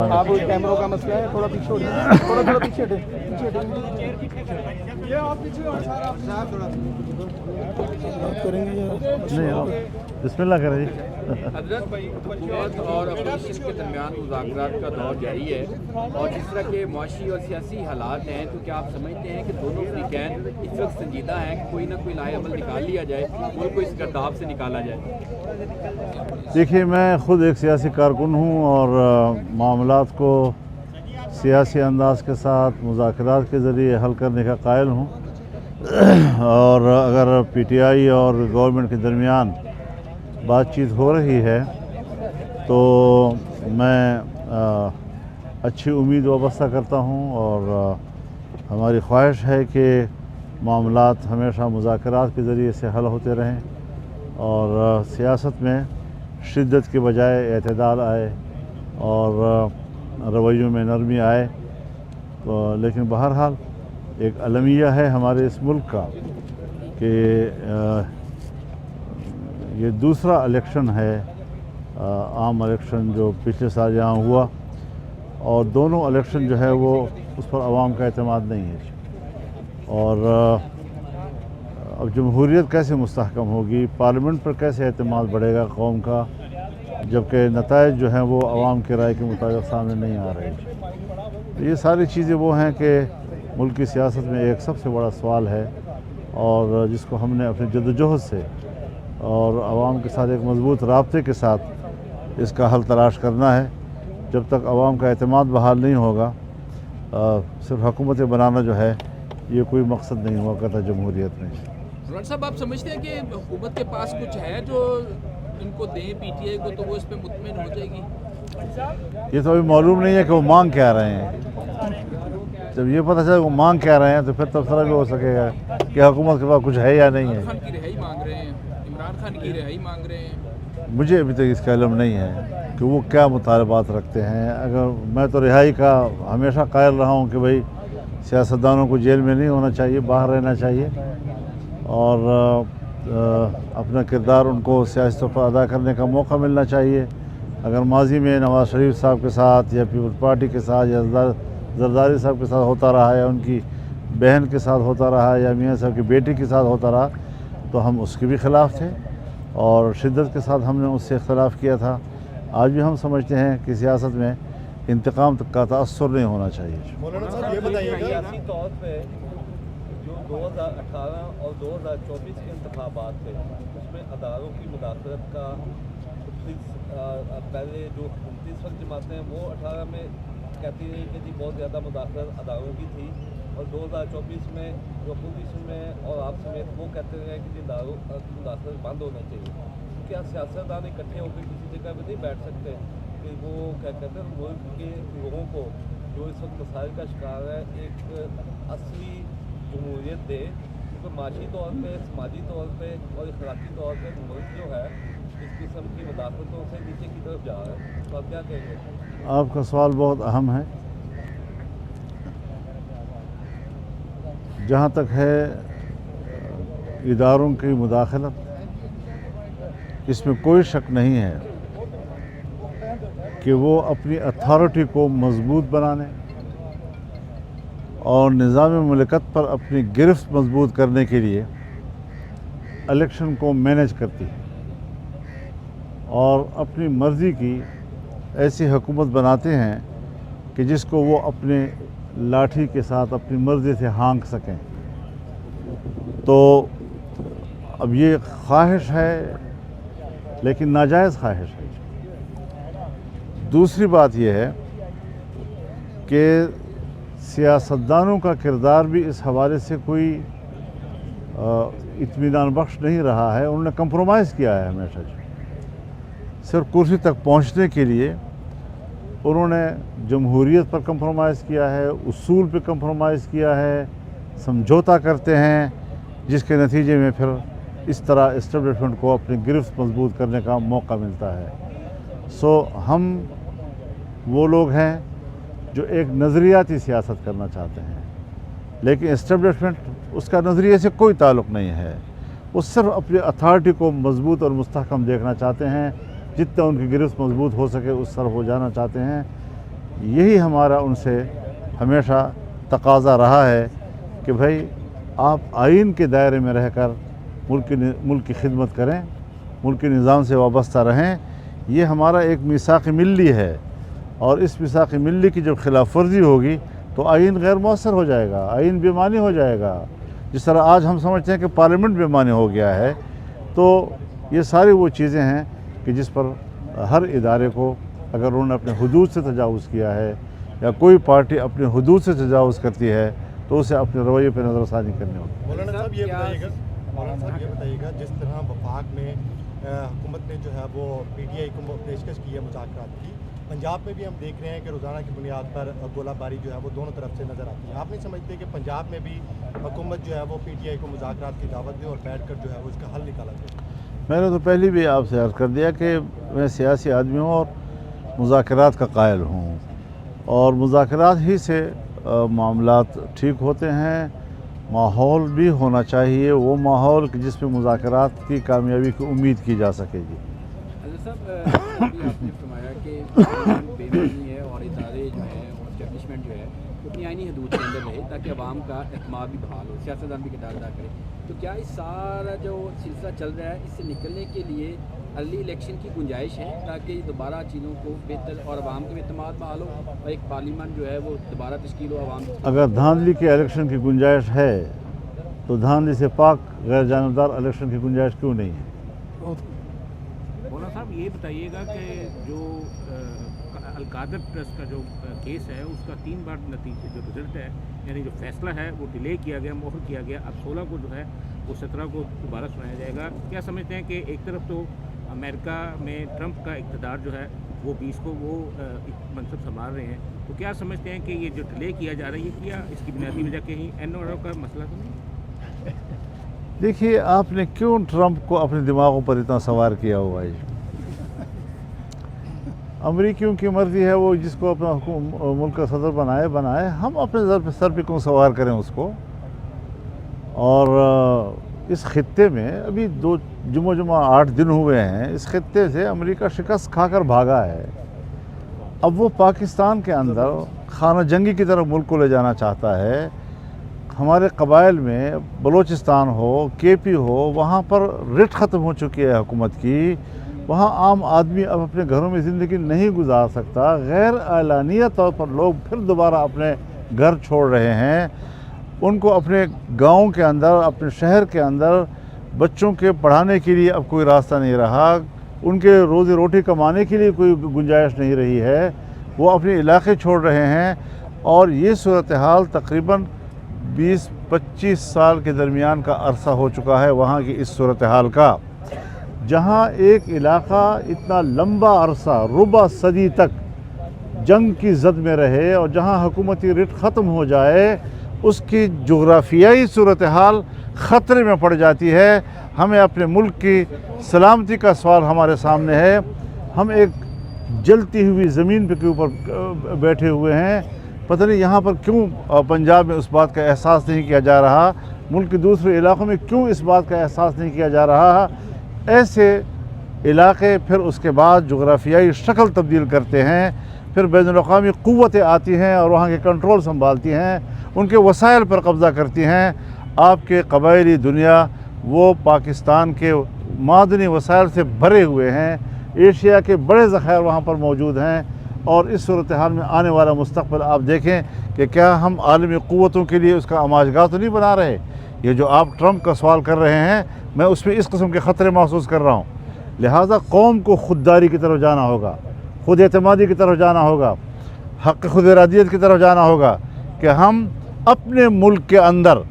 آپ کیمروں کا مسئلہ ہے، تھوڑا پیچھے ہٹیں، تھوڑا پیچھے ہٹیں، یہ آپ پیچھے کریں گے نہیں آپ بسم اللہ کریں جی۔ حضرت حکومت اور اپوزیشن کے درمیان مذاکرات کا دور جاری ہے اور جس طرح کے معاشی اور سیاسی حالات ہیں تو کیا آپ سمجھتے ہیں کہ دونوں فریقین اس وقت سنجیدہ ہیں کہ کوئی نہ کوئی لائحہ عمل نکال لیا جائے، ملک کو اس گرداب سے نکالا جائے؟ دیکھیے میں خود ایک سیاسی کارکن ہوں اور معاملات کو سیاسی انداز کے ساتھ مذاکرات کے ذریعے حل کرنے کا قائل ہوں، اور اگر پی ٹی آئی اور گورنمنٹ کے درمیان بات چیت ہو رہی ہے تو میں اچھی امید وابستہ کرتا ہوں، اور ہماری خواہش ہے کہ معاملات ہمیشہ مذاکرات کے ذریعے سے حل ہوتے رہیں اور سیاست میں شدت کے بجائے اعتدال آئے اور رویوں میں نرمی آئے۔ لیکن بہرحال ایک المیہ ہے ہمارے اس ملک کا کہ یہ دوسرا الیکشن ہے، عام الیکشن جو پچھلے سال یہاں ہوا، اور دونوں الیکشن جو ہے وہ اس پر عوام کا اعتماد نہیں ہے، اور اب جمہوریت کیسے مستحکم ہوگی، پارلیمنٹ پر کیسے اعتماد بڑھے گا قوم کا، جبکہ نتائج جو ہیں وہ عوام کے رائے کے مطابق سامنے نہیں آ رہے۔ یہ ساری چیزیں وہ ہیں کہ ملک کی سیاست میں ایک سب سے بڑا سوال ہے، اور جس کو ہم نے اپنی جدوجہد سے اور عوام کے ساتھ ایک مضبوط رابطے کے ساتھ اس کا حل تلاش کرنا ہے۔ جب تک عوام کا اعتماد بحال نہیں ہوگا، صرف حکومتیں بنانا جو ہے یہ کوئی مقصد نہیں ہوا کرتا جمہوریت میں۔ مولانا صاحب آپ سمجھتے ہیں کہ حکومت کے پاس کچھ ہے جو ان کو دیں پی ٹی آئی کو تو وہ اس پہ مطمئن ہو جائے گی؟ یہ تو ابھی معلوم نہیں ہے کہ وہ مانگ کیا رہے ہیں۔ جب یہ پتہ چلے وہ مانگ کیا رہے ہیں تو پھر تبصرہ بھی ہو سکے گا کہ حکومت کے پاس کچھ ہے یا نہیں ہے۔ خان کی رہائی مانگ رہے ہیں، عمران خان کی رہائی مانگ رہے ہیں۔ مجھے ابھی تک اس کا علم نہیں ہے کہ وہ کیا مطالبات رکھتے ہیں۔ اگر میں تو رہائی کا ہمیشہ قائل رہا ہوں کہ بھئی سیاستدانوں کو جیل میں نہیں ہونا چاہیے، باہر رہنا چاہیے، اور اپنا کردار ان کو سیاسی طور پر ادا کرنے کا موقع ملنا چاہیے۔ اگر ماضی میں نواز شریف صاحب کے ساتھ یا پیپلز پارٹی کے ساتھ یا زرداری صاحب کے ساتھ ہوتا رہا، یا ان کی بہن کے ساتھ ہوتا رہا، یا میاں صاحب کی بیٹی کے ساتھ ہوتا رہا، تو ہم اس کے بھی خلاف تھے اور شدت کے ساتھ ہم نے اس سے اختلاف کیا تھا۔ آج بھی ہم سمجھتے ہیں کہ سیاست میں انتقام کا تأثر نہیں ہونا چاہیے۔ مولانا صاحب یہ بتائیے گا سیاسی طور پہ جو 2018 اور 2024 کے انتخابات تھے اس میں اداروں کی مداخلت کا پہلے جو 29 جماعتیں ہیں وہ 18 میں کہتی رہی کہ جی بہت زیادہ مداخلت اداروں کی تھی، اور 2024 میں جو اپوزیشن میں اور آپ سمیت وہ کہتے رہے کہ جی اداروں کی مداخلت بند ہونا چاہیے۔ کیا سیاستدان اکٹھے ہو کے کسی جگہ پہ نہیں بیٹھ سکتے کہ وہ کیا کہتے ہیں ملک کے لوگوں کو جو اس وقت مسائل کا شکار ہے ایک اصلی جمہوریت دے، کیونکہ معاشی طور پہ، سماجی طور پہ اور اخلاقی طور پہ ملک جو ہے اس قسم کی مداخلتوں سے نیچے کی طرف جا رہا ہے؟ تو آپ کیا کہیں گے؟ آپ کا سوال بہت اہم ہے۔ جہاں تک ہے اداروں کی مداخلت، اس میں کوئی شک نہیں ہے کہ وہ اپنی اتھارٹی کو مضبوط بنانے اور نظام مملکت پر اپنی گرفت مضبوط کرنے کے لیے الیکشن کو مینیج کرتی ہے، اور اپنی مرضی کی ایسی حکومت بناتے ہیں کہ جس کو وہ اپنے لاٹھی کے ساتھ اپنی مرضی سے ہانک سکیں۔ تو اب یہ خواہش ہے لیکن ناجائز خواہش ہے۔ دوسری بات یہ ہے کہ سیاستدانوں کا کردار بھی اس حوالے سے کوئی اطمینان بخش نہیں رہا ہے۔ انہوں نے کمپرومائز کیا ہے ہمیشہ، صرف کرسی تک پہنچنے کے لیے انہوں نے جمہوریت پر کمپرومائز کیا ہے، اصول پہ کمپرومائز کیا ہے، سمجھوتا کرتے ہیں، جس کے نتیجے میں پھر اس طرح اسٹیبلشمنٹ کو اپنی گرفت مضبوط کرنے کا موقع ملتا ہے۔ ہم وہ لوگ ہیں جو ایک نظریاتی سیاست کرنا چاہتے ہیں، لیکن اسٹیبلشمنٹ اس کا نظریے سے کوئی تعلق نہیں ہے۔ وہ صرف اپنی اتھارٹی کو مضبوط اور مستحکم دیکھنا چاہتے ہیں، جتنا ان کی گرفت مضبوط ہو سکے اس طرف ہو جانا چاہتے ہیں۔ यही हमारा उनसे हमेशा तकाज़ा रहा है कि भाई आप आइन के दायरे में रहकर मुल्क की खिदमत करें, मुल्क के निज़ाम से वाबस्ता रहें। ये हमारा एक मीसाक़ मिल्ली है, और इस मीसाक़ मिल्ली की जब खिलाफ वर्जी होगी तो आइन गैर मौसर हो जाएगा, आइन बेमानी हो जाएगा। जिस तरह आज हम समझते हैं कि पार्लियामेंट बेमानी हो गया है, तो ये सारी वो चीज़ें हैं कि जिस पर हर इदारे को अगर उन्होंने अपने हुदूद से तजावुज़ किया है या कोई पार्टी अपने हुदूद से तजावुज़ करती है तो उसे अपने रवैये पर नज़रसानी करनी होगी। मौलाना साहब ये बताइएगा जिस तरह वफाक में हुकूमत ने जो है वो PTI को पेशकश की है मुज़ाकरात की, पंजाब में भी हम देख रहे हैं कि रोज़ाना की बुनियाद पर गोलाबारी जो है वो दोनों तरफ से नज़र आती है। आप नहीं समझते कि पंजाब में भी हुकूमत जो है वो PTI को मुज़ाकरात की दावत दे और बैठ कर जो है वो इसका हल निकाला जाए? मैंने तो पहले भी आपसे अर्ज़ कर दिया कि मैं सियासी आदमी हूँ और मुज़ाकरात का कायल हूँ, और मुज़ाकरात ही से मामलात ठीक होते हैं। माहौल भी होना चाहिए, वो माहौल कि जिसमें मुज़ाकरात की कामयाबी की उम्मीद की जा सकेगी। साहब आपने फरमाया कि बेमानी है और इदारे जो है और एस्टेब्लिशमेंट जो है अपनी आइनी हदूद के अंदर रहे ताकि आवाम का एतमाद भी बहाल हो, सियासतदान भी किरदार अदा करे। तो क्या इस सारा जो सिलसिला चल रहा है इससे निकलने के लिए अर्ली इलेक्शन की गुंजाइश है ताकि दोबारा चीज़ों को बेहतर और आवाम के एतमाद बहाल हो और एक पार्लियामेंट जो है वो दोबारा तश्कील हो? आवाम अगर धांधली के इलेक्शन की गुंजाइश है तो धांधली से पाक गैर जानबदार इलेक्शन की गुंजाइश क्यों नहीं है? मौलाना साहब ये बताइएगा कि जो अलकादर ट्रस्ट का जो केस है उसका 3 बार नतीजे जो रिजल्ट है यानी जो फैसला है वो डिले किया गया, मोहर किया गया। अब 16 को जो है वो 17 को दोबारा सुनाया जाएगा। क्या समझते हैं कि एक तरफ तो अमेरिका में ट्रंप का इक़्तिदार जो है वो 20 को वो मनसब संभाल रहे हैं, तो क्या समझते हैं कि ये जो डिले किया जा रहा है ये क्या इसकी बुनियादी वजह कहीं NRO का मसला तो नहीं? देखिए, आपने क्यों ट्रंप को अपने दिमागों पर इतना सवार किया हुआ है? अमरीकियों की मर्ज़ी है, वो जिसको अपना मुल्क का सदर बनाए, हम अपने सर पे क्यों सवार करें उसको? और इस खित्ते में अभी जुमा 8 दिन हुए हैं, इस खित्ते से अमेरिका शिकस्त खाकर भागा है। अब वो पाकिस्तान के अंदर खाना जंगी की तरफ मुल्क को ले जाना चाहता है। हमारे कबाइल में बलोचिस्तान हो, KP हो, वहाँ पर रिट ख़त्म हो चुकी है हुकूमत की। वहाँ आम आदमी अब अपने घरों में ज़िंदगी नहीं गुजार सकता। गैर एलानिया तौर पर लोग फिर दोबारा अपने घर छोड़ रहे हैं। उनको अपने गाँव के अंदर, अपने शहर के अंदर बच्चों के पढ़ाने के लिए अब कोई रास्ता नहीं रहा, उनके रोज़ी रोटी कमाने के लिए कोई गुंजाइश नहीं रही है। वो अपने इलाके छोड़ रहे हैं, और ये सूरत हाल तकरीबन 20-25 साल के दरमियान का अरसा हो चुका है वहाँ की इस सूरत हाल का, जहाँ एक इलाका इतना लंबा अरसा रुबा सदी तक जंग की जद में रहे और जहाँ हुकूमती रिट ख़त्म हो जाए उसकी जोग्राफियाई सूरत हाल ख़तरे में पड़ जाती है। हमें अपने मुल्क की सलामती का सवाल हमारे सामने है। हम एक जलती हुई ज़मीन के ऊपर बैठे हुए हैं। पता नहीं यहाँ पर क्यों पंजाब में उस बात का एहसास नहीं किया जा रहा, मुल्क के दूसरे इलाक़ों में क्यों इस बात का एहसास नहीं किया जा रहा। ऐसे इलाक़े फिर उसके बाद जोग्राफियाई शक्ल तब्दील करते हैं, फिर बैनुल-अक़वामी क़ुव्वतें आती हैं और वहाँ के कंट्रोल संभालती हैं, उनके वसाइल पर कब्ज़ा करती हैं। आपके कबायली दुनिया वो पाकिस्तान के मादनी वसाइल से भरे हुए हैं, एशिया के बड़े ज़ख़ायर वहाँ पर मौजूद हैं। और इस सूरत हाल में आने वाला मुस्तक़बिल आप देखें कि क्या हम आलमी क़ुव्वतों के लिए उसका आमाजगाह तो नहीं बना रहे। ये जो आप ट्रंप का सवाल कर रहे हैं, मैं उसमें इस किस्म के ख़तरे महसूस कर रहा हूँ। लिहाजा कौम को ख़ुददारी की तरफ जाना होगा, ख़ुद एतमादी की तरफ जाना होगा, हक़ ख़ुद इरादियत की तरफ जाना होगा कि हम अपने मुल्क के अंदर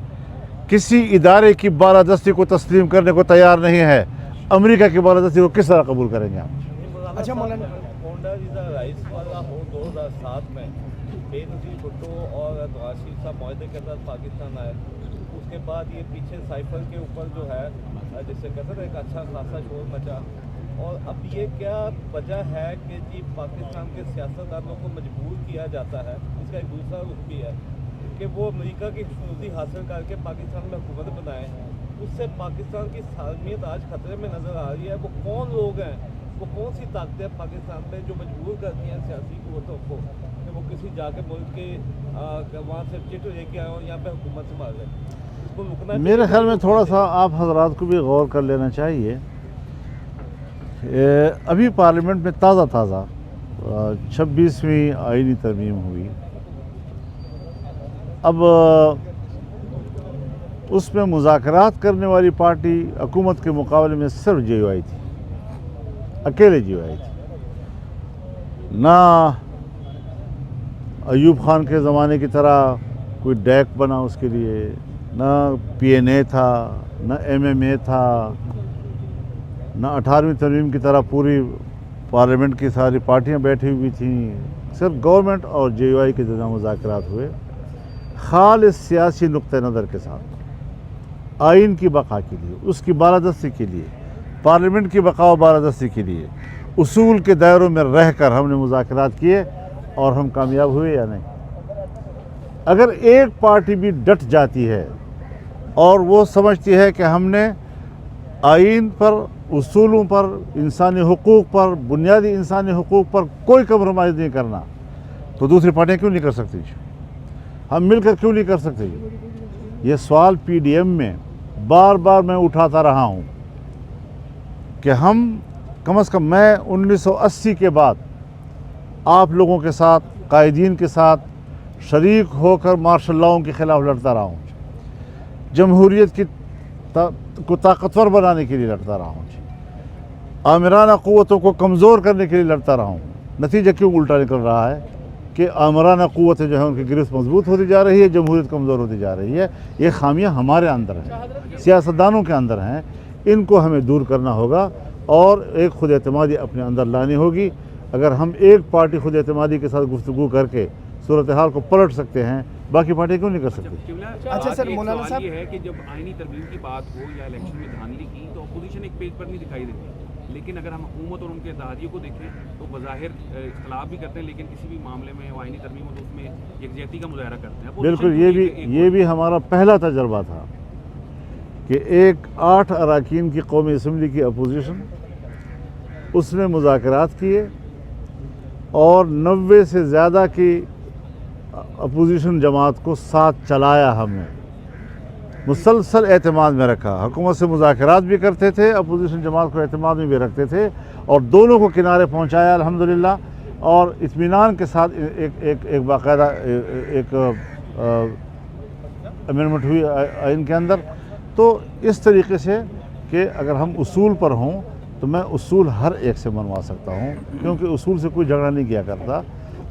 किसी इदारे की बालादस्ती को तस्लीम करने को तैयार नहीं है। अमेरिका की बालादस्ती को किस तरह कबूल करेंगे हम? अच्छा मौलाना, होंडा वीज़ा राइस वाला हो 2007 में बेनज़ीर भुट्टो और नवाज़ शरीफ साहब मुआहदे के साथ पाकिस्तान आए, उसके बाद ये पीछे साइफर के ऊपर जो है जिससे कहते थे एक अच्छा खासा शोर मचा। और अब ये क्या वजह है कि जी पाकिस्तान के सियासतदानों को मजबूर किया जाता है, इसका एक दूसरा रुख भी है कि वो अमेरिका की खुशनुदी हासिल करके पाकिस्तान में हुकूमत बनाए, उससे पाकिस्तान की सालमियत आज खतरे में नज़र आ रही है। वो कौन लोग हैं, वो कौन सी ताकतें पाकिस्तान पे जो मजबूर करती हैं सियासी क़ुव्वतों को कि वो किसी जाके मुल्क के वहाँ से चिट लेके आए और यहाँ पे हुकूमत संभाल रहे हैं, इसको रुकना मेरे ख्याल में थोड़ा सा आप हजरात को भी गौर कर लेना चाहिए। अभी पार्लियामेंट में ताज़ा 26वीं आईनी तरमीम हुई। अब उसमें मुज़ाकरात करने वाली पार्टी हुकूमत के मुकाबले में सिर्फ JUI थी, अकेले JUI थी। ना अयूब खान के ज़माने की तरह कोई डैक बना उसके लिए, ना PNA था, ना MMA था, ना 18वीं तरमीम की तरह पूरी पार्लियामेंट की सारी पार्टियां बैठी हुई थीं। सिर्फ गवर्नमेंट और JUI के दरमियान मुज़ाकरात हुए, खालिस सियासी नुक्ते नज़र के साथ, आइन की बका के लिए, उसकी बालादस्ती के लिए, पार्लियामेंट की बका और बालादस्ती के लिए उसूल के दायरों में रहकर हमने मुज़ाकरात किए और हम कामयाब हुए या नहीं। अगर एक पार्टी भी डट जाती है और वो समझती है कि हमने आइन पर, उसूलों पर, इंसानी हुकूक पर, बुनियादी इंसानी हुकूक पर कोई कम्प्रोमाइज़ नहीं करना, तो दूसरी पार्टियाँ क्यों नहीं कर सकती? हम मिलकर क्यों नहीं कर सकते? ये सवाल PDM में बार बार मैं उठाता रहा हूँ कि हम कम से कम, मैं 1980 के बाद आप लोगों के साथ, कायदीन के साथ शरीक होकर मार्शल लॉ के ख़िलाफ़ लड़ता रहा हूँ, जमहूरियत को ताकतवर बनाने के लिए लड़ता रहा हूँ, आमिराना क़ुव्वतों को कमज़ोर करने के लिए लड़ता रहा हूँ। नतीजा क्यों उल्टा निकल रहा है कि आमिराना क़ुव्वतें जो है उनकी गिरफ्त मजबूत होती जा रही है, जमहूरियत कमज़ोर होती जा रही है। ये खामियां हमारे अंदर हैं, सियासतदानों के अंदर हैं, इनको हमें दूर करना होगा और एक खुद एतमादी अपने अंदर लानी होगी। अगर हम एक पार्टी खुद एतमादी के साथ गुफ्तगू करके सूरत हाल को पलट सकते हैं, बाकी पार्टी क्यों नहीं कर सकती? अच्छा सर, मौलाना साहब, ये है कि जब आईनी तरमीम की बात हो या इलेक्शन में धांधली की तो अपोजिशन एक पेज पर नहीं दिखाई देती, लेकिन अगर हम हुकूमत और उनके इत्तेहादियों को देखें तो बज़ाहिर इख्तलाफ भी करते हैं, लेकिन किसी भी मामले में वो आईनी तरमीम हो तो उसमें यकजहती का मुजाहरा करते हैं। बिल्कुल, ये भी हमारा पहला तजर्बा था कि एक 8 अरकान की कौमी असम्बली की अपोजिशन, उसने मुज़ाकरात किए और 90 से ज़्यादा की अपोजिशन जमात को साथ चलाया। हमने मुसलसल एतमाद में रखा, हुकूमत से मुज़ाकरात भी करते थे, अपोजिशन जमात को एतमाद में भी रखते थे और दोनों को किनारे पहुंचाया अल्हम्दुलिल्लाह। और इत्मीनान के साथ एक बाकायदा एक अमेंडमेंट हुई आइन के अंदर। तो इस तरीके से कि अगर हम उसूल पर हों तो मैं उसूल हर एक से मनवा सकता हूँ, क्योंकि उसूल से कोई झगड़ा नहीं किया करता।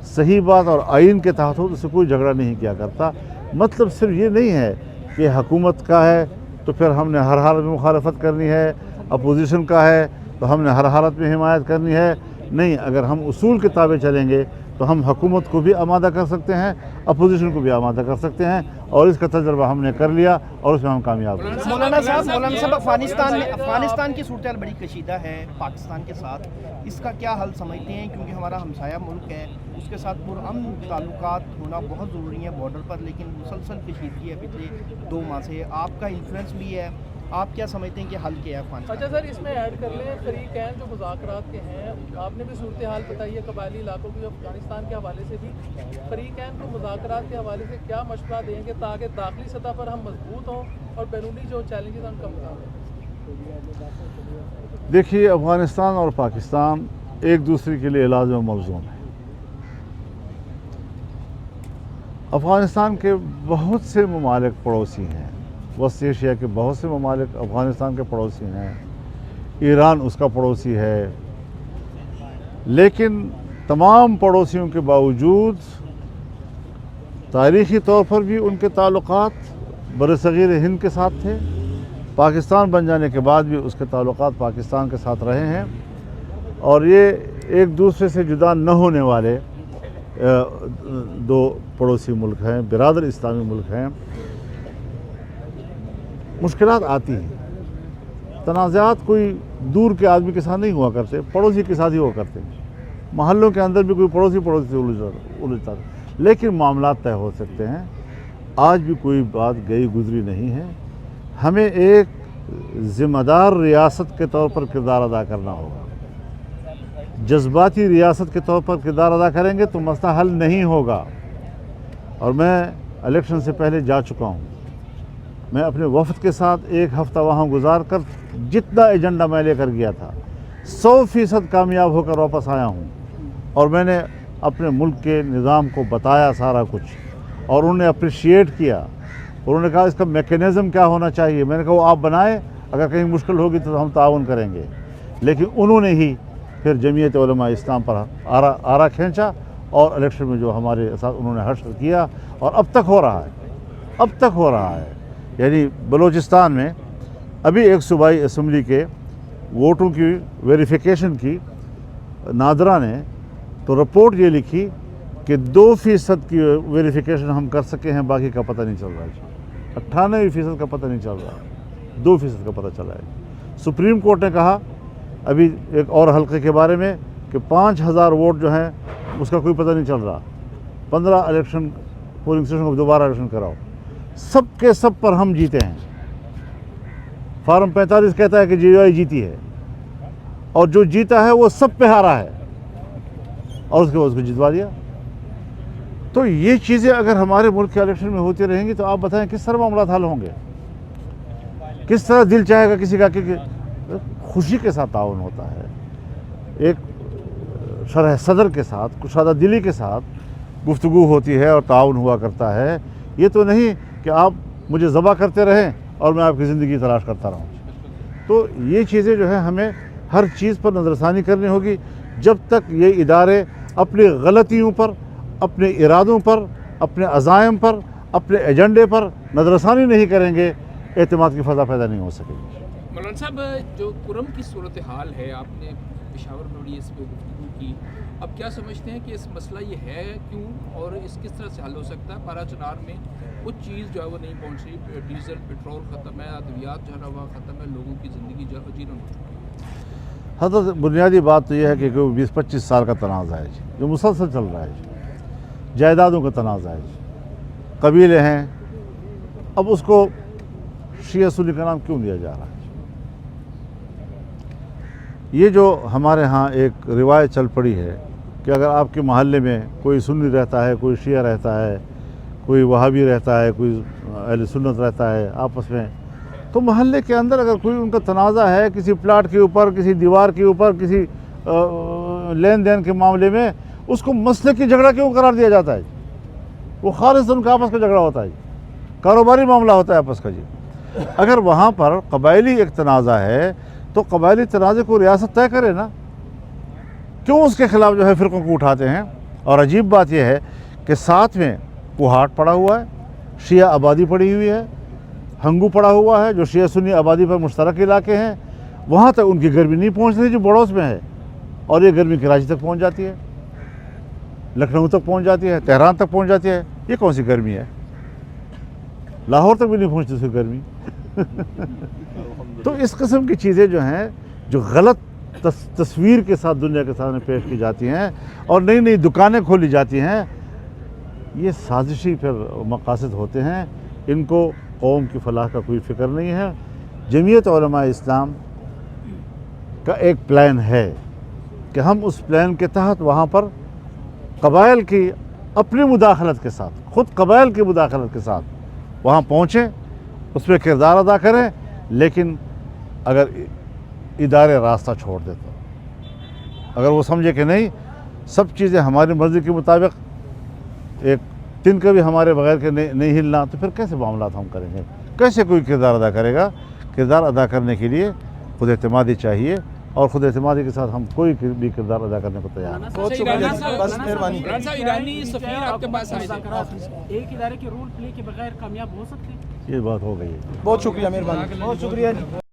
सही बात और आइन के तहत हो तो उससे कोई झगड़ा नहीं किया करता। मतलब सिर्फ ये नहीं है कि हुकूमत का है तो फिर हमने हर हालत में मुखालफत करनी है, अपोजिशन का है तो हमने हर हालत में हिमायत करनी है। नहीं, अगर हम उसूल के ताबे चलेंगे तो हम हुकूमत को भी आमादा कर सकते हैं, अपोजिशन को भी आमादा कर सकते हैं और इसका तजर्बा हमने कर लिया और उसमें हम कामयाब हुए। मौलाना साहब, अफगानिस्तान की सूरत बड़ी कशीदा है पाकिस्तान के साथ, इसका क्या हल समझते हैं? क्योंकि हमारा हमसाया मुल्क है, उसके साथ पुरअमन ताल्लुकात होना बहुत ज़रूरी है बॉर्डर पर, लेकिन मुसलसल कशीदगी है पिछले 2 माह से। आपका इन्फ्लुएंस भी है, आप क्या समझते हैं कि हल क्या है अफगानिस्तान? अच्छा सर, इसमें ऐड कर लें फरीकैन जो मुज़ाकरात के हैं, आपने भी सूरत हाल बताई है कबायली इलाकों की, अफगानिस्तान के हवाले से भी फरीकैन को मुज़ाकरात के हवाले से क्या मशवरा देंगे ताकि दाखिली सतह पर हम मजबूत हों और बैरूनी जो चैलेंजेस हैं उनका मुकाबला? देखिए, अफगानिस्तान और पाकिस्तान एक दूसरे के लिए लाज़िम मलज़ूम है। अफगानिस्तान के बहुत से ममालिक पड़ोसी हैं, वस्त एशिया के बहुत से ममालिक अफ़गानिस्तान के पड़ोसी हैं, ईरान उसका पड़ोसी है, लेकिन तमाम पड़ोसियों के बावजूद तारीख़ी तौर पर भी उनके ताल्लुकात बरसग़ीर हिंद के साथ थे। पाकिस्तान बन जाने के बाद भी उसके ताल्लुकात पाकिस्तान के साथ रहे हैं और ये एक दूसरे से जुदा न होने वाले 2 पड़ोसी मुल्क हैं, बिरादर इस्लामी मुल्क हैं। मुश्किलात आती हैं, तनाज़ात कोई दूर के आदमी के साथ नहीं हुआ करते, पड़ोसी के साथ ही हुआ करते। महल्लों के अंदर भी कोई पड़ोसी से उलझता, लेकिन मामलात तय हो सकते हैं। आज भी कोई बात गई गुजरी नहीं है। हमें एक ज़िम्मेदार रियासत के तौर पर किरदार अदा करना होगा। जज्बाती रियासत के तौर पर किरदार अदा करेंगे तो मसला हल नहीं होगा। और मैं इलेक्शन से पहले जा चुका हूँ, मैं अपने वफद के साथ 1 हफ़्ता वहाँ गुजार कर जितना एजेंडा मैं लेकर गया था 100% कामयाब होकर वापस आया हूँ। और मैंने अपने मुल्क के निज़ाम को बताया सारा कुछ, और उन्होंने अप्रिशिएट किया। उन्होंने कहा इसका मैकेनिज़्म क्या होना चाहिए। मैंने कहा वो आप बनाएं, अगर कहीं मुश्किल होगी तो हम ताउन करेंगे। लेकिन उन्होंने ही फिर जमीयत उलमा इस्लाम पर आरा खींचा और इलेक्शन में जो हमारे साथ उन्होंने हश्र किया, और अब तक हो रहा है, अब तक हो रहा है। यानी बलूचिस्तान में अभी एक सूबाई असम्बली के वोटों की वेरिफिकेशन की नादरा ने तो रिपोर्ट ये लिखी कि 2% की वेरिफिकेशन हम कर सके हैं, बाकी का पता नहीं चल रहा है। 98% का पता नहीं चल रहा, 2% का पता चला है। सुप्रीम कोर्ट ने कहा अभी एक और हल्के के बारे में कि 5000 वोट जो हैं उसका कोई पता नहीं चल रहा। 15 इलेक्शन पोलिंग स्टेशन को दोबारा इलेक्शन कराओ, सब के सब पर हम जीते हैं। फार्म 45 कहता है कि जीआई जीती है, और जो जीता है वो सब पे हारा है, और उसके बाद उसको जितवा दिया। तो ये चीज़ें अगर हमारे मुल्क के इलेक्शन में होती रहेंगी तो आप बताएं किस तरह मामला हल होंगे, किस तरह दिल चाहेगा किसी का कि खुशी के साथ ताउन होता है, एक शरह सदर के साथ, कुशादा दिली के साथ गुफ्तगू होती है और ताउन हुआ करता है। ये तो नहीं कि आप मुझे ज़बा करते रहें और मैं आपकी ज़िंदगी तलाश करता रहूँ। तो ये चीज़ें जो है हमें हर चीज़ पर नज़रसानी करनी होगी। जब तक ये इदारे अपनी गलतियों पर, अपने इरादों पर, अपने अज़ायम पर, अपने एजेंडे पर नज़रसानी नहीं करेंगे, एतमाद की फ़ज़ा पैदा नहीं हो सकेगी। मौलाना साहब, जो कुरम की सूरत हाल है, आपने पेशावर में बड़ी इस पर गुफ्तगू की, अब क्या समझते हैं कि इस मसला ये है क्यों और इस किस तरह से हल हो सकता है? पारा चनार में कुछ चीज़ जो है वो नहीं पहुँच रही, डीजल पेट्रोल ख़त्म है, अद्वियात जो है वह ख़त्म है, लोगों की ज़िंदगी जो है जीवन हो चुकी है। हज़रत बुनियादी बात तो यह है कि 20-25 साल का तनाज़ा है जो मुसलसल चल रहा है, जायदादों का तनाज़ा है, कबीले हैं, अब उसको शिया सुन्नी का नाम क्यों दिया जा रहा है? ये जो हमारे यहाँ एक रिवायत चल पड़ी है कि अगर आपके मोहल्ले में कोई सुन्नी रहता है, कोई शिया रहता है, कोई वहाबी रहता है, कोई अहले सुन्नत रहता है आपस में, तो मोहल्ले के अंदर अगर कोई उनका तनाज़ा है किसी प्लाट के ऊपर, किसी दीवार के ऊपर, किसी लेन देन के मामले में, उसको मसले की झगड़ा क्यों करार दिया जाता है? वो खालिस उनका आपस का झगड़ा होता है, कारोबारी मामला होता है आपस का जी। अगर वहाँ पर कबायली एक तनाज़ा है तो कबायली तनाज़े को रियासत तय करे ना, क्यों उसके ख़िलाफ़ जो है फ़िरक़ों को उठाते हैं? और अजीब बात यह है कि साथ में कुहाट पड़ा हुआ है, शिया आबादी पड़ी हुई है, हंगू पड़ा हुआ है, जो शिया सुन्नी आबादी पर मुश्तरक इलाके हैं, वहाँ तक उनकी गर्मी नहीं पहुँच रही जो बड़ोस में है, और ये गर्मी कराची तक पहुँच जाती है, लखनऊ तक पहुँच जाती है, तेहरान तक पहुँच जाती है। ये कौन सी गर्मी है? लाहौर तक भी नहीं पहुँचती उसकी गर्मी। तो इस किस्म की चीज़ें जो हैं, जो गलत तस्वीर के साथ दुनिया के सामने पेश की जाती हैं और नई नई दुकानें खोली जाती हैं, ये साजिशी फिर मकासद होते हैं। इनको कौम की फलाह का कोई फ़िक्र नहीं है। जमीयत उलमा इस्लाम का एक प्लान है कि हम उस प्लान के तहत वहाँ पर कबाइल की अपनी मुदाखलत के साथ, ख़ुद कबाइल की मुदाखलत के साथ वहाँ पहुँचें, उसमें किरदार अदा करें। लेकिन अगर इदारे रास्ता छोड़ दे तो, अगर वो समझे कि नहीं सब चीज़ें हमारी मर्ज़ी के मुताबिक, एक तिनका भी हमारे बगैर के नहीं हिलना, तो फिर कैसे मामला हम करेंगे? कैसे कोई किरदार अदा करेगा? किरदार अदा करने के लिए खुद एतमादी चाहिए, और खुद एतमादी के साथ हम कोई भी किरदार अदा करने को तैयार हैं। बहुत शुक्रिया, बस मेहरबानी। ईरानी सफीर आपके पास आए थे, एक इदारे के रोल प्ले के बगैर कामयाब हो सकते हैं? ये बात हो गई है। बहुत शुक्रिया, मेहरबानी, बहुत शुक्रिया।